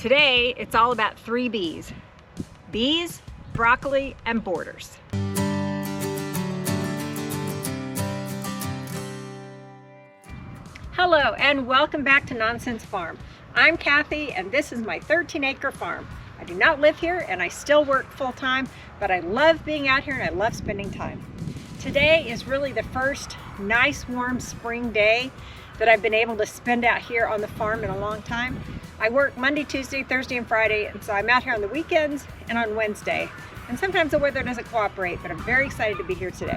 Today, it's all about 3 B's. Bees, broccoli, and borders. Hello, and welcome back to Nonsense Farm. I'm Kathy, and this is my 13-acre farm. I do not live here, and I still work full-time, but I love being out here, and I love spending time. Today is really the first nice, warm spring day that I've been able to spend out here on the farm in a long time. I work Monday, Tuesday, Thursday, and Friday, and so I'm out here on the weekends and on Wednesday. And sometimes the weather doesn't cooperate, but I'm very excited to be here today.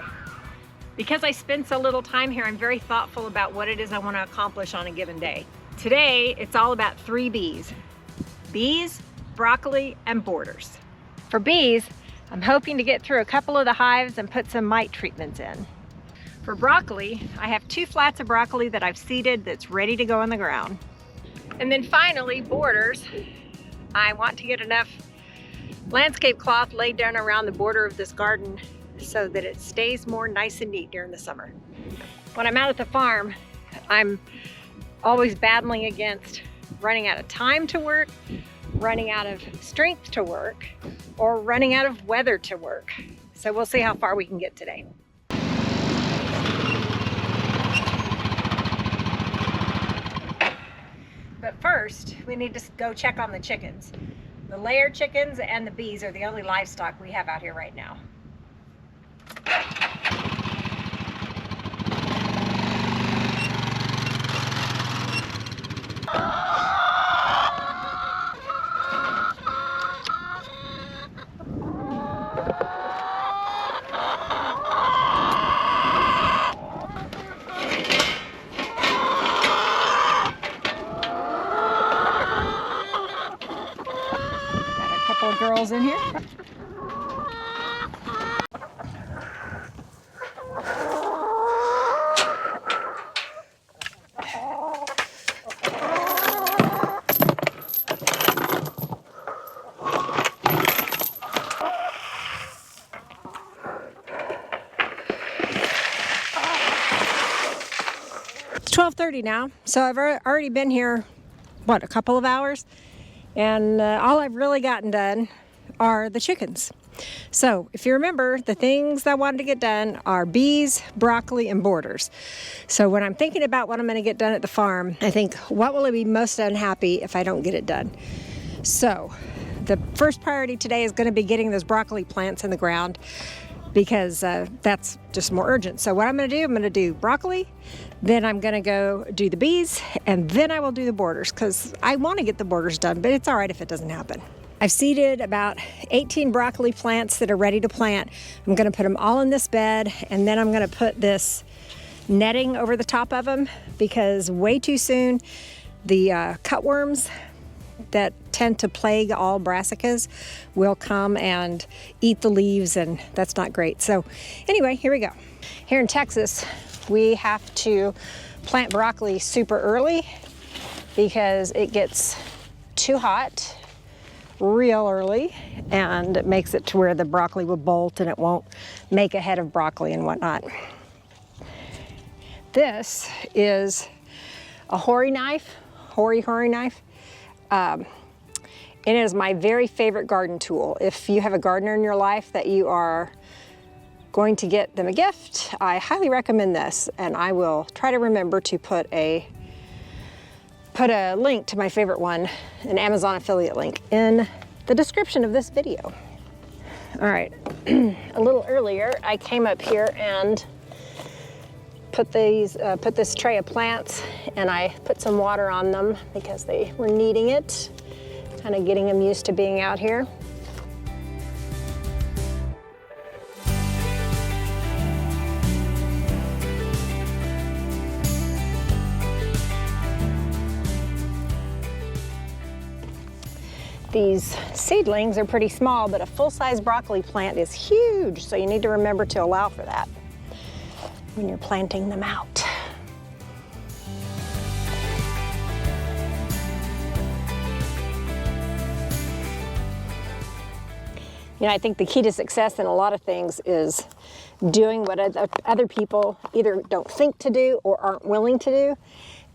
Because I spend so little time here, I'm very thoughtful about what it is I want to accomplish on a given day. Today, it's all about 3 B's. Bees, broccoli, and borders. For bees, I'm hoping to get through a couple of the hives and put some mite treatments in. For broccoli, I have 2 flats of broccoli that I've seeded that's ready to go in the ground. And then finally, borders. I want to get enough landscape cloth laid down around the border of this garden so that it stays more nice and neat during the summer. When I'm out at the farm, I'm always battling against running out of time to work, running out of strength to work, or running out of weather to work. So we'll see how far we can get today. But first, we need to go check on the chickens. The layer chickens and the bees are the only livestock we have out here right now. Girls in here. It's 12:30 now, so I've already been here, what, a couple of hours? And all I've really gotten done are the chickens. So if you remember, the things I wanted to get done are bees, broccoli, and borders. So when I'm thinking about what I'm going to get done at the farm, I think, what will I be most unhappy if I don't get it done? So the first priority today is going to be getting those broccoli plants in the ground, because that's just more urgent. So what I'm going to do broccoli, then I'm going to go do the bees, and then I will do the borders, because I want to get the borders done, but it's all right if it doesn't happen. I've seeded about 18 broccoli plants that are ready to plant. I'm going to put them all in this bed, and then I'm going to put this netting over the top of them, because way too soon the cutworms that tend to plague all brassicas will come and eat the leaves, and that's not great. So anyway, here we go. Here in Texas, we have to plant broccoli super early because it gets too hot real early, and it makes it to where the broccoli will bolt and it won't make a head of broccoli and whatnot. This is a hori knife. It is my very favorite garden tool. If you have a gardener in your life that you are going to get them a gift, I highly recommend this, and I will try to remember to put a link to my favorite one, an Amazon affiliate link, in the description of this video. All right, a little earlier I came up here and put this tray of plants, and I put some water on them because they were needing it, kind of getting them used to being out here. These seedlings are pretty small, but a full-size broccoli plant is huge, so you need to remember to allow for that when you're planting them out. You know, I think the key to success in a lot of things is doing what other people either don't think to do or aren't willing to do.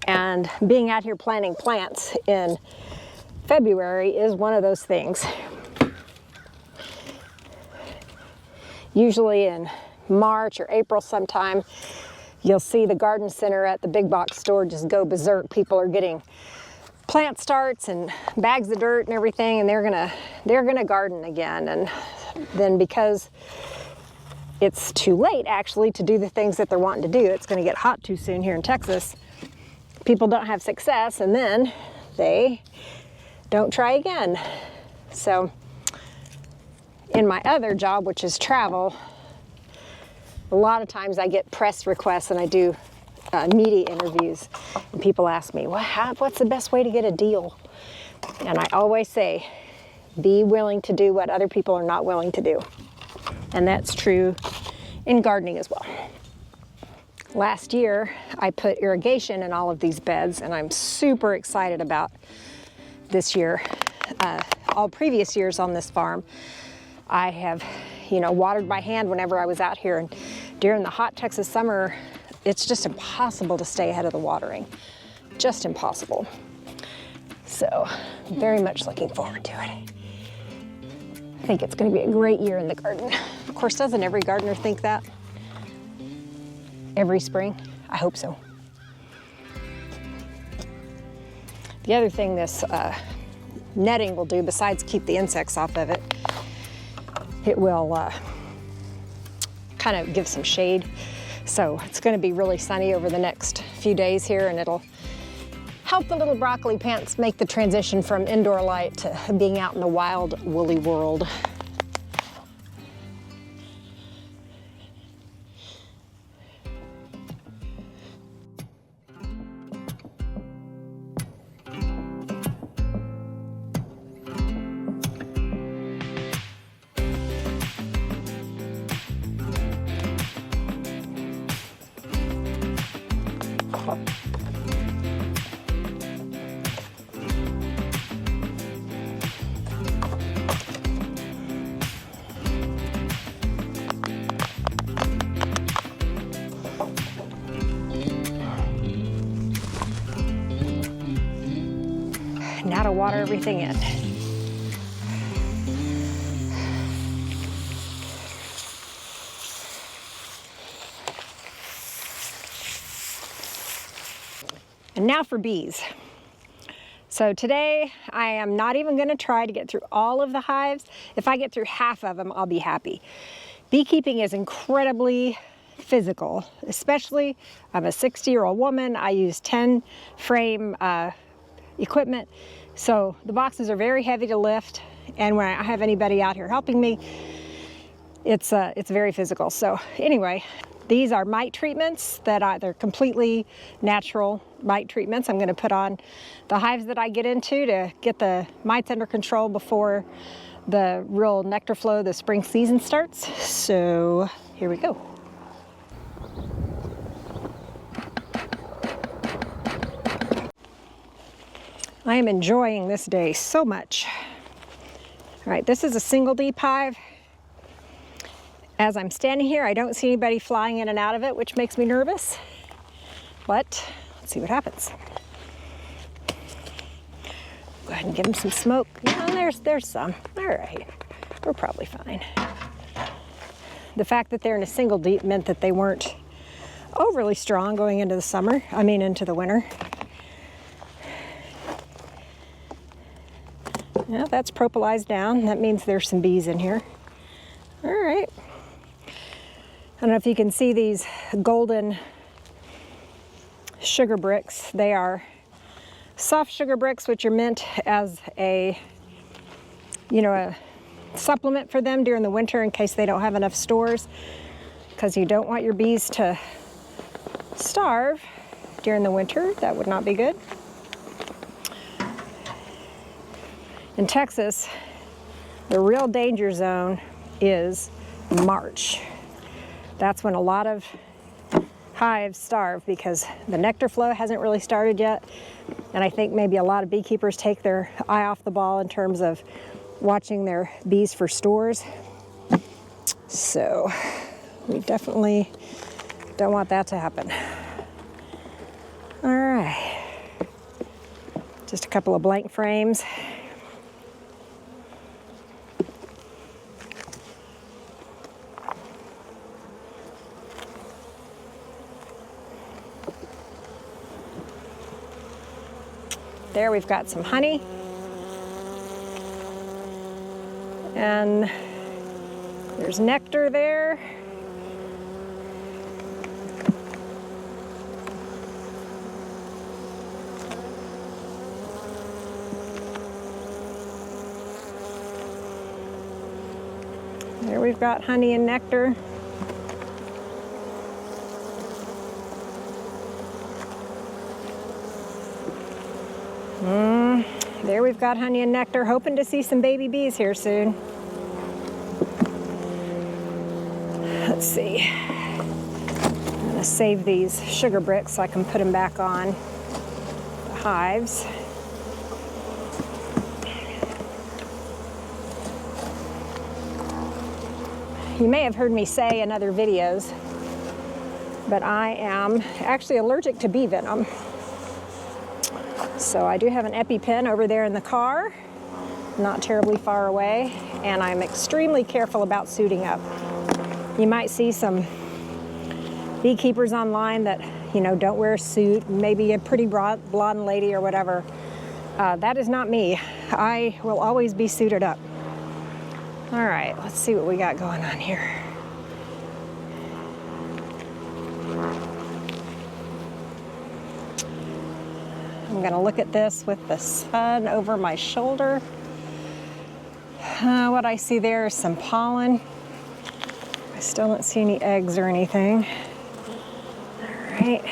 And being out here planting plants in February is one of those things. Usually in March or April sometime, you'll see the garden center at the big box store just go berserk. People are getting plant starts and bags of dirt and everything, and they're gonna garden again. And then because it's too late actually to do the things that they're wanting to do, it's gonna get hot too soon here in Texas, people don't have success, and then they don't try again. So in my other job, which is travel, a lot of times I get press requests and I do media interviews, and people ask me, what's the best way to get a deal? And I always say, be willing to do what other people are not willing to do. And that's true in gardening as well. Last year, I put irrigation in all of these beds, and I'm super excited about this year. All previous years on this farm, I have, watered by hand whenever I was out here, and during the hot Texas summer, it's just impossible to stay ahead of the watering. Just impossible. So, very much looking forward to it. I think it's going to be a great year in the garden. Of course, doesn't every gardener think that? Every spring? I hope so. The other thing this netting will do, besides keep the insects off of it, it will kind of give some shade. So it's going to be really sunny over the next few days here, and it'll help the little broccoli plants make the transition from indoor light to being out in the wild, woolly world. Now to water everything in. And now for bees. So today I am not even going to try to get through all of the hives. If I get through half of them, I'll be happy. Beekeeping is incredibly physical, especially I'm a 60-year-old woman. I use 10 frame equipment. So the boxes are very heavy to lift, and when I have anybody out here helping me, it's very physical. So anyway, these are mite treatments they're completely natural mite treatments I'm going to put on the hives that I get into to get the mites under control before the real nectar flow, the spring season starts. So here we go. I am enjoying this day so much. All right, this is a single deep hive. As I'm standing here, I don't see anybody flying in and out of it, which makes me nervous. But let's see what happens. Go ahead and give them some smoke. No, there's some. All right, we're probably fine. The fact that they're in a single deep meant that they weren't overly strong going into the summer. Into the winter. Yeah, that's propolised down. That means there's some bees in here. All right. I don't know if you can see these golden sugar bricks. They are soft sugar bricks, which are meant as a supplement for them during the winter in case they don't have enough stores, because you don't want your bees to starve during the winter. That would not be good. In Texas, the real danger zone is March. That's when a lot of hives starve because the nectar flow hasn't really started yet. And I think maybe a lot of beekeepers take their eye off the ball in terms of watching their bees for stores. So we definitely don't want that to happen. All right, just a couple of blank frames. There we've got some honey. And there's nectar there. There we've got honey and nectar. There we've got honey and nectar, hoping to see some baby bees here soon. Let's see. I'm gonna save these sugar bricks so I can put them back on the hives. You may have heard me say in other videos, but I am actually allergic to bee venom. So I do have an EpiPen over there in the car, not terribly far away, and I'm extremely careful about suiting up. You might see some beekeepers online that, you know, don't wear a suit, maybe a pretty blonde lady or whatever. That is not me. I will always be suited up. All right, let's see what we got going on here. I'm gonna look at this with the sun over my shoulder. What I see there is some pollen. I still don't see any eggs or anything. All right.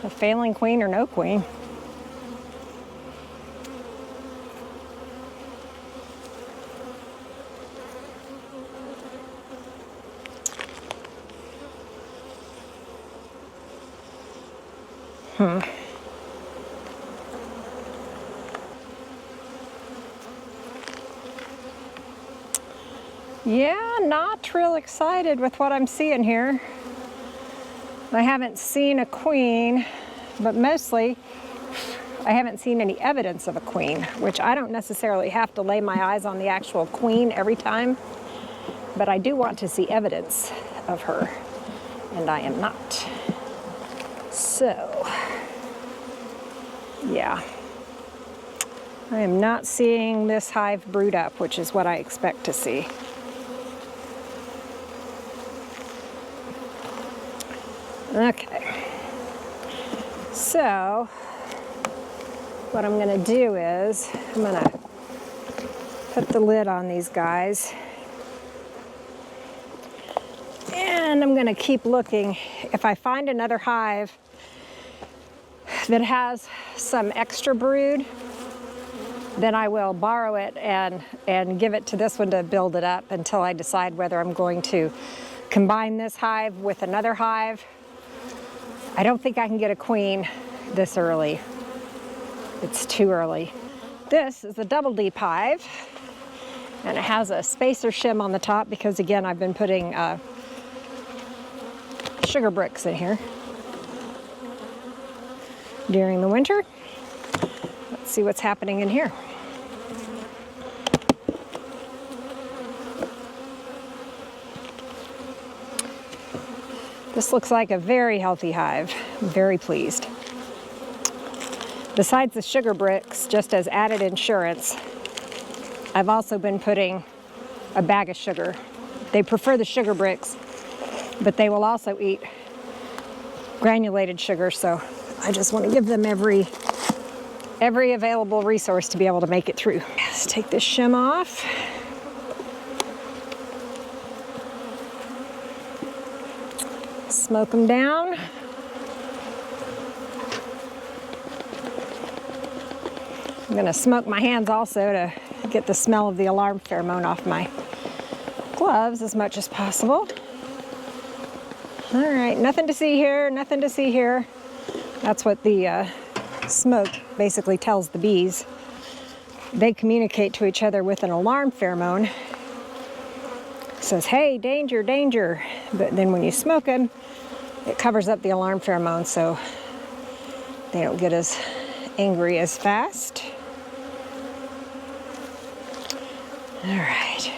A failing queen or no queen? Yeah, not real excited with what I'm seeing here. I haven't seen a queen, but mostly I haven't seen any evidence of a queen, which I don't necessarily have to lay my eyes on the actual queen every time, but I do want to see evidence of her, and I am not. So, yeah. I am not seeing this hive brood up, which is what I expect to see. Okay. So, what I'm going to do is, I'm going to put the lid on these guys. And I'm going to keep looking. If I find another hive that has some extra brood, then I will borrow it and give it to this one to build it up until I decide whether I'm going to combine this hive with another hive. I don't think I can get a queen this early. It's too early. This is a double deep hive, and it has a spacer shim on the top because, again, I've been putting sugar bricks in here during the winter. Let's see what's happening in here. This looks like a very healthy hive. I'm very pleased. Besides the sugar bricks, just as added insurance, I've also been putting a bag of sugar. They prefer the sugar bricks, but they will also eat granulated sugar, so I just want to give them every available resource to be able to make it through. Let's take this shim off. Smoke them down. I'm going to smoke my hands also to get the smell of the alarm pheromone off my gloves as much as possible. All right, nothing to see here, nothing to see here. That's what the smoke basically tells the bees. They communicate to each other with an alarm pheromone. It says, hey, danger, danger. But then when you smoke them, it covers up the alarm pheromone so they don't get as angry as fast. All right.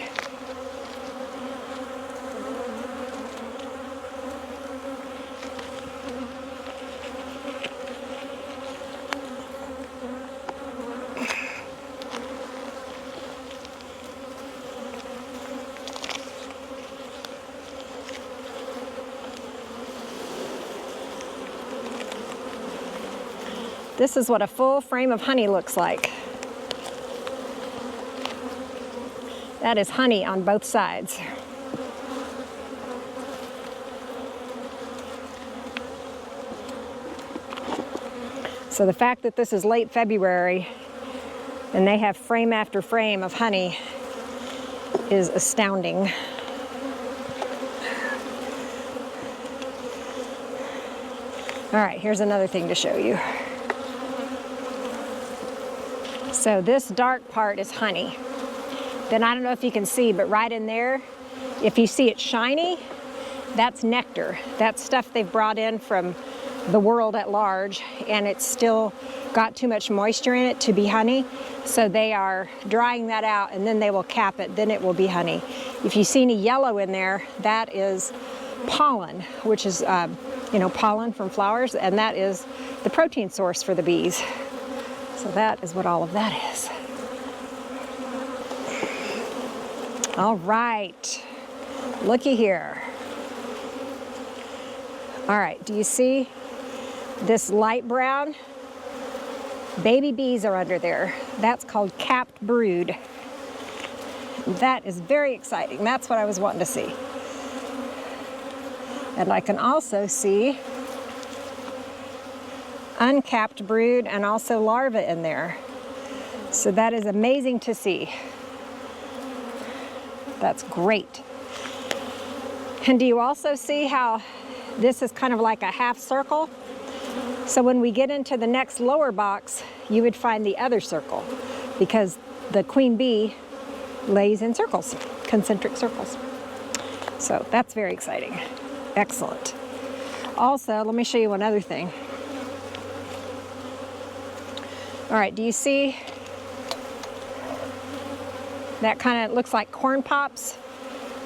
This is what a full frame of honey looks like. That is honey on both sides. So the fact that this is late February and they have frame after frame of honey is astounding. All right, here's another thing to show you. So this dark part is honey. Then I don't know if you can see, but right in there, if you see it shiny, that's nectar. That's stuff they've brought in from the world at large, and it's still got too much moisture in it to be honey. So they are drying that out, and then they will cap it, then it will be honey. If you see any yellow in there, that is pollen, which is pollen from flowers, and that is the protein source for the bees. So that is what all of that is. All right, looky here. All right, do you see this light brown? Baby bees are under there. That's called capped brood. That is very exciting. That's what I was wanting to see. And I can also see uncapped brood and also larvae in there. So that is amazing to see. That's great. And do you also see how this is kind of like a half circle? So when we get into the next lower box, you would find the other circle because the queen bee lays in circles, concentric circles. So that's very exciting. Excellent. Also, let me show you one other thing. All right, do you see that kind of looks like corn pops?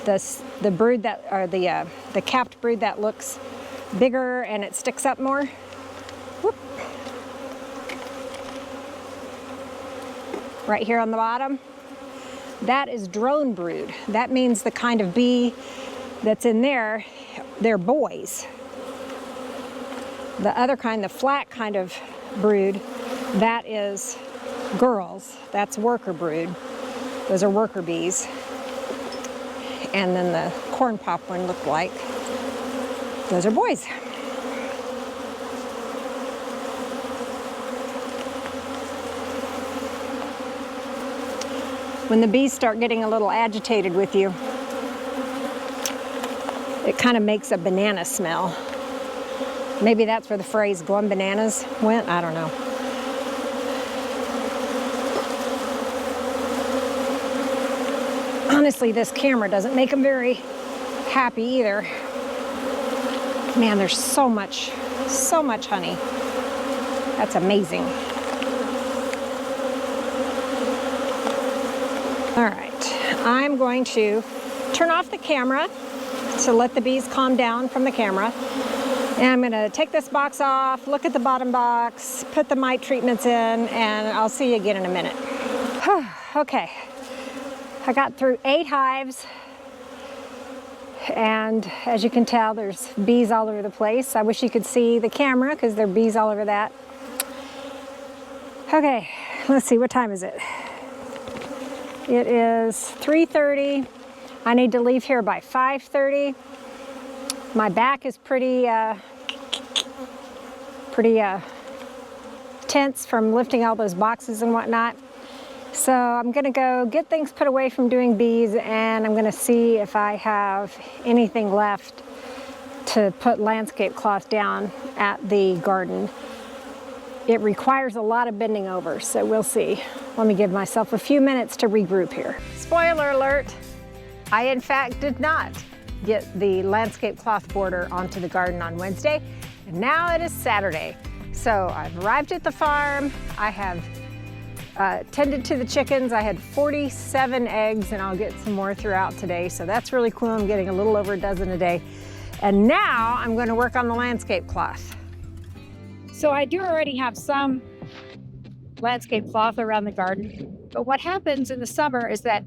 The brood that, or the capped brood that looks bigger and it sticks up more. Whoop. Right here on the bottom. That is drone brood. That means the kind of bee that's in there, they're boys. The other kind, the flat kind of brood, that is girls. That's worker brood. Those are worker bees. And then the corn pop one looked like, those are boys. When the bees start getting a little agitated with you, it kind of makes a banana smell. Maybe that's where the phrase "going bananas" went, I don't know. Honestly, this camera doesn't make them very happy either. Man, there's so much honey. That's amazing. All right, I'm going to turn off the camera to let the bees calm down from the camera. And I'm gonna take this box off, look at the bottom box, put the mite treatments in, and I'll see you again in a minute. Okay, I got through 8 hives, and as you can tell, there's bees all over the place. I wish you could see the camera because there are bees all over that. Okay, let's see, what time is it? It is 3:30. I need to leave here by 5:30. My back is pretty tense from lifting all those boxes and whatnot. So I'm gonna go get things put away from doing bees, and I'm gonna see if I have anything left to put landscape cloth down at the garden. It requires a lot of bending over, so we'll see. Let me give myself a few minutes to regroup here. Spoiler alert, I in fact did not get the landscape cloth border onto the garden on Wednesday, and now it is Saturday. So I've arrived at the farm. I have tended to the chickens. I had 47 eggs, and I'll get some more throughout today, so that's really cool. I'm getting a little over a dozen a day. And now I'm going to work on the landscape cloth. So I do already have some landscape cloth around the garden, but what happens in the summer is that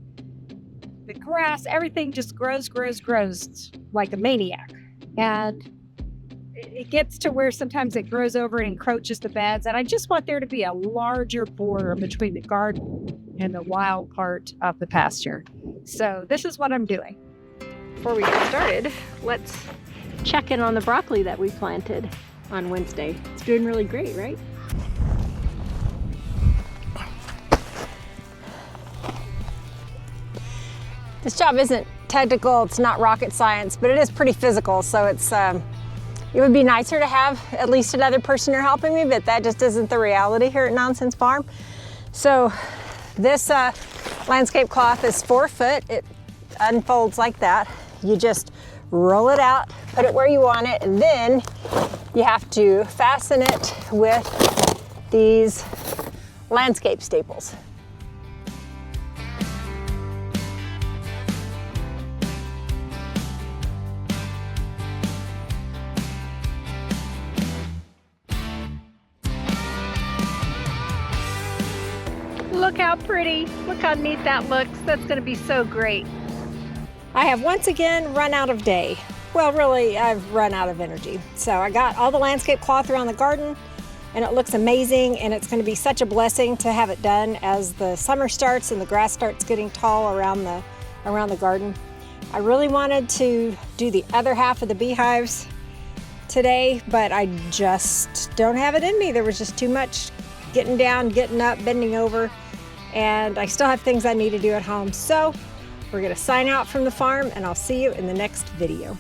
the grass, everything just grows like a maniac. And it gets to where sometimes it grows over and encroaches the beds, and I just want there to be a larger border between the garden and the wild part of the pasture. So this is what I'm doing. Before we get started, let's check in on the broccoli that we planted on Wednesday. It's doing really great, right? This job isn't technical, it's not rocket science, but it is pretty physical, so it's it would be nicer to have at least another person here helping me, but that just isn't the reality here at Nonsense Farm. So this landscape cloth is 4 foot. It unfolds like that. You just roll it out, put it where you want it, and then you have to fasten it with these landscape staples. Look how pretty. Look how neat that looks. That's going to be so great. I have once again run out of day. Well, really, I've run out of energy. So I got all the landscape cloth around the garden, and it looks amazing, and it's going to be such a blessing to have it done as the summer starts and the grass starts getting tall around the garden. I really wanted to do the other half of the beehives today, but I just don't have it in me. There was just too much getting down, getting up, bending over, and I still have things I need to do at home. So we're going to sign out from the farm, and I'll see you in the next video.